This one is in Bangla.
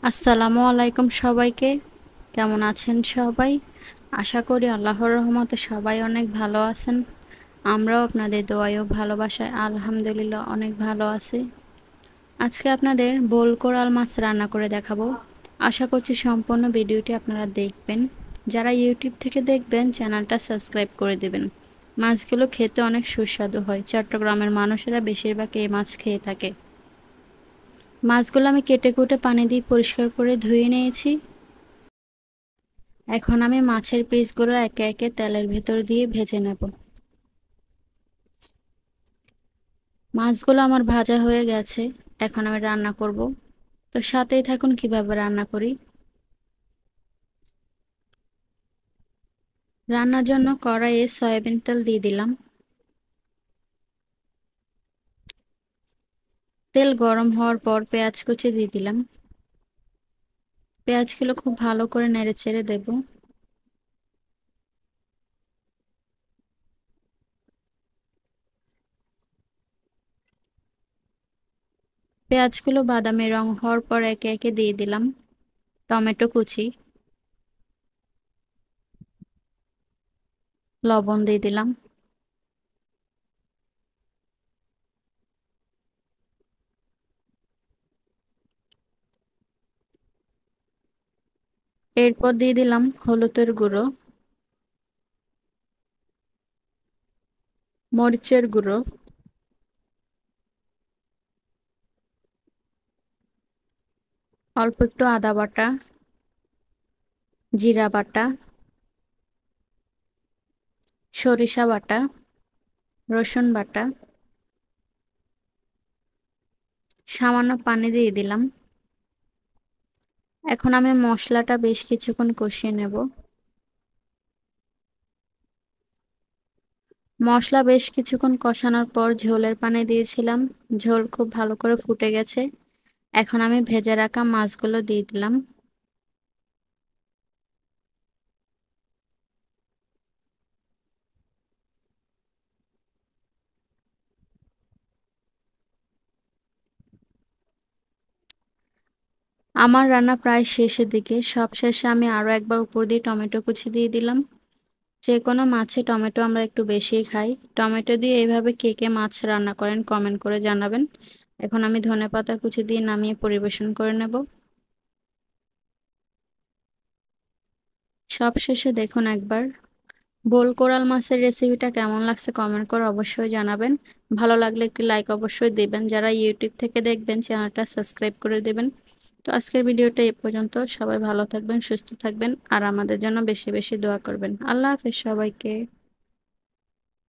আসসালামু আলাইকুম সবাইকে। কেমন আছেন সবাই? আশা করি আল্লাহর রহমতে সবাই অনেক ভালো আছেন। আমরাও আপনাদের দোয়ায় ও ভালোবাসায় আলহামদুলিল্লাহ অনেক ভালো আছি। আজকে আপনাদের বোল কোরাল মাছ রান্না করে দেখাবো। আশা করছি সম্পূর্ণ ভিডিওটি আপনারা দেখবেন। যারা ইউটিউব থেকে দেখবেন চ্যানেলটা সাবস্ক্রাইব করে দেবেন। মাছগুলো খেতে অনেক সুস্বাদু হয়। চট্টগ্রামের মানুষেরা বেশিরভাগ এই মাছ খেয়ে থাকে। মাছগুলো আমি কেটে কুটে পানি দিয়ে পরিষ্কার করে ধুয়ে নিয়েছি। এখন আমি মাছের পিসগুলো একে একে তেলের ভেতর দিয়ে ভেজে নেব। মাছগুলো আমার ভাজা হয়ে গেছে। এখন আমি রান্না করব। তো সাথেই থাকুন কিভাবে রান্না করি। রান্নার জন্য কড়াইয়ে সয়াবিন তেল দিয়ে দিলাম। তেল গরম হওয়ার পর পেঁয়াজ কুচি দিয়ে দিলাম। পেঁয়াজগুলো খুব ভালো করে নেড়ে চেড়ে দেব। পেঁয়াজগুলো বাদামি রং হওয়ার পর একে একে দিয়ে দিলাম টমেটো কুচি, লবণ দিয়ে দিলাম। এরপর দিয়ে দিলাম হলুদের গুঁড়ো, মরিচের গুঁড়ো, অল্প একটু আদা বাটা, জিরা বাটা, সরিষা বাটা, রসুন বাটা, সামান্য পানি দিয়ে দিলাম। এখন আমি মশলাটা বেশ কিছুক্ষণ কষিয়ে নেব। মশলা বেশ কিছুক্ষণ কষানোর পর ঝোলের পানি দিয়েছিলাম। ঝোল খুব ভালো করে ফুটে গেছে। এখন আমি ভেজে রাখা মাছগুলো দিয়ে দিলাম। আমার রান্না প্রায় শেষের দিকে। সব শেষে আমি আরো একবার উপর দিয়ে টমেটো কুচি দিয়ে দিলাম। যে কোনো মাছে টমেটো আমরা একটু বেশিই খাই। টমেটো দিয়ে এইভাবে কে কে মাছ রান্না করেন কমেন্ট করে জানাবেন। এখন আমি ধনেপাতা কুচি দিয়ে নামিয়ে পরিবেশন করে নেব। সবশেষে দেখুন একবার বোল কোরাল মাছের রেসিপিটা কেমন লাগছে কমেন্ট করে অবশ্যই জানাবেন। ভালো লাগলে একটি লাইক অবশ্যই দিবেন। যারা ইউটিউব থেকে দেখবেন চ্যানেলটা সাবস্ক্রাইব করে দেবেন। তো আজকের ভিডিওটা এ পর্যন্ত। সবাই ভালো থাকবেন, সুস্থ থাকবেন আর আমাদের জন্য বেশি বেশি দোয়া করবেন। আল্লাহ হাফেজ সবাইকে।